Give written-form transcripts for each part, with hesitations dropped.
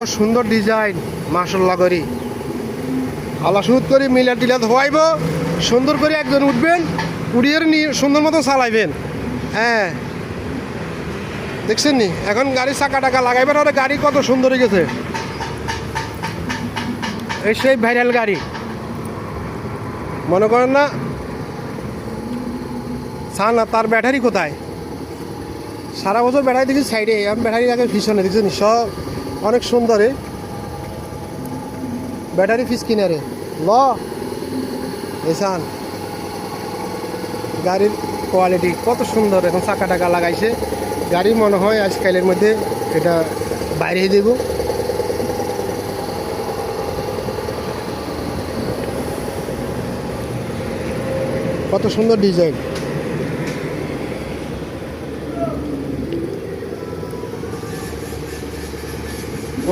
সুন্দর ডিজাইন মাশাআল্লাহ করি আল্লাহ সুদ করি মিলা টিলা ধোয়াইব সুন্দর করে একজন উঠবেন উড়িয়ে নিয়ে সুন্দর মতো চালাইবেন। হ্যাঁ দেখছেন নি এখন গাড়ি চাকা টাকা লাগাইবেন আর গাড়ি কত সুন্দর হয়ে গেছে। এই সেই ভাইরাল গাড়ি মনে করেন না না তার ব্যাটারি কোথায় সারা বছর ব্যাটারি দেখি সাইডে আমি ব্যাটারি আগে পিছনে দেখছেন সব অনেক সুন্দর ব্যাটারি ফিস কিনারে ল এসান গাড়ির কোয়ালিটি কত সুন্দর এখন চাকা টাকা লাগাইছে গাড়ি মনে হয় আজকালের মধ্যে এটা বাইরে দেব। কত সুন্দর ডিজাইন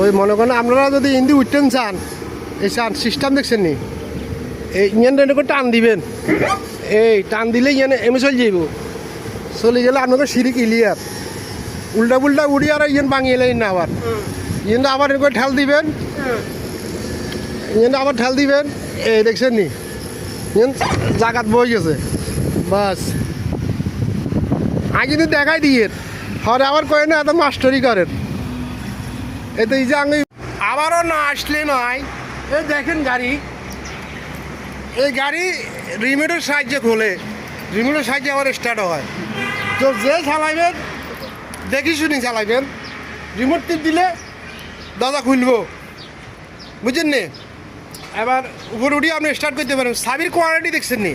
ওই মনে করেন আপনারা যদি হিন্দি উঠতেন চান এই চান সিস্টেম দেখছেন নি এই ইঞ্জিনটা করে টান দিবেন এই টান দিলে ইয়ে এমে চলে যাইব চলে গেলে আপনাদের সিঁড়ি ক্লিয়ার উল্টা পুল্টা উড়ি আর ইয়েন ভাঙিয়ে এলেন না আবার ইয়েনটা আবার এরকম ঠেল দিবেন ইয়েনটা আবার ঠেল দিবেন এই দেখছেন নি ইয়েন জাগাত বই গেছে বাস আগে কিন্তু দেখাই দিয়ে হরে আবার কয় না এত মাস্টারি করেন এতে এই যে আমি আবারও না আসলে নয় এই দেখেন গাড়ি এই গাড়ি রিমোটের সাহায্যে খোলে রিমোটের সাহায্যে আবার স্টার্ট হয় তো যে চালাইবেন দেখি শুনি চালাইবেন রিমোট টিপ দিলে দরজা খুলবো বুঝছেন নি এবার উপরে উঠিয়ে আপনি স্টার্ট করতে পারেন সাবির কোয়ালিটি দেখছেন নি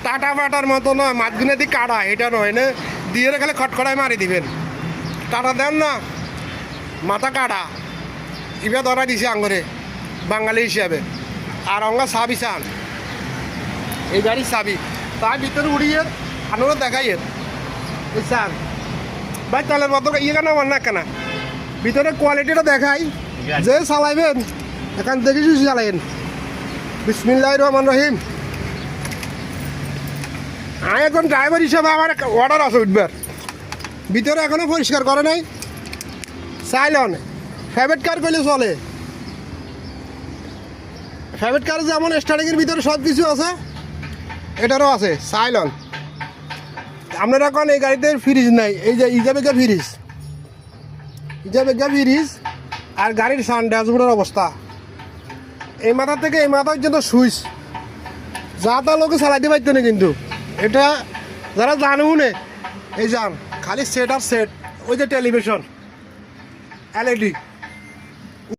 টাটা বাটার মতো নয় মাঝখানে দিয়ে কাটা এটা নয় না দিয়ে খালি খটখটায় মারি দিবেন টাটা দেন না মাথা কাটা ইবা ধরা দিছে আঙ্গরে বাঙালি হিসাবে আর অঙ্গা সাবি চান এই গাড়ির চাবি তার ভিতরে উড়িয়ে আপনারা দেখাইয়েন চান ভাই তাহলে মতো ইয়ে কেন আমার না কেনা ভিতরে কোয়ালিটিটা দেখাই যে চালাইবেন এখান দেখে চালাইন বিসমিল্লাহির রহমানির রহিম। আমি এখন ড্রাইভার হিসাবে আমার অর্ডার আছে উঠবার ভিতরে এখনো পরিষ্কার করে নাই চাইলন ফেভারিট কার করলে চলে ফেভারিট কার যেমন স্টার্টিংয়ের ভিতরে সব কিছু আছে এটারও আছে চাইলন আপনারা এখন এই গাড়িতে ফ্রিজ নাই এই যে ইজাবেগা ফ্রিজ আর গাড়ির সাউন্ড ড্যাশবোর্ডের অবস্থা এই মাথা থেকে এই মাথা পর্যন্ত সুইচ যা তা লোকে চালাইতে পারতো না কিন্তু এটা যারা জানেও এই যান খালি সেট আর সেট ওই যে টেলিভিশন LED